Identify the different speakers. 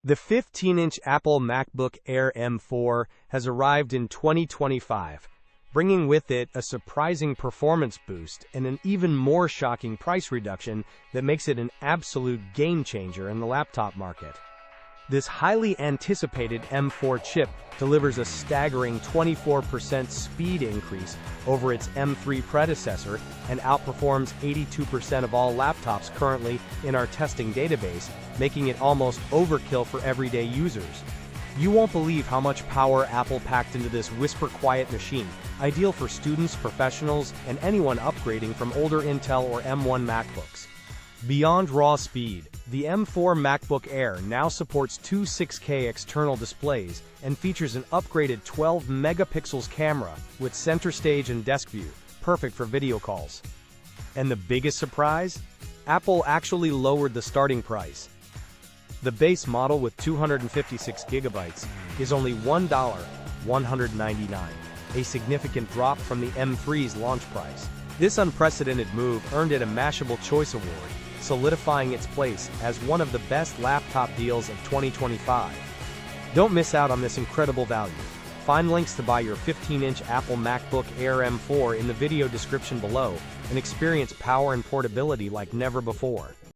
Speaker 1: The 15-inch Apple MacBook Air M4 has arrived in 2025, bringing with it a surprising performance boost and an even more shocking price reduction that makes it an absolute game-changer in the laptop market. This highly anticipated M4 chip delivers a staggering 24% speed increase over its M3 predecessor and outperforms 82% of all laptops currently in our testing database, making it almost overkill for everyday users. You won't believe how much power Apple packed into this whisper-quiet machine, ideal for students, professionals, and anyone upgrading from older Intel or M1 MacBooks. Beyond raw speed, the M4 MacBook Air now supports two 6K external displays and features an upgraded 12 megapixels camera with center stage and desk view, perfect for video calls. And the biggest surprise? Apple actually lowered the starting price. The base model with 256 gigabytes is only $199, a significant drop from the M3's launch price. This unprecedented move earned it a Mashable Choice Award, solidifying its place as one of the best laptop deals of 2025. Don't miss out on this incredible value. Find links to buy your 15-inch Apple MacBook Air M4 in the video description below and experience power and portability like never before.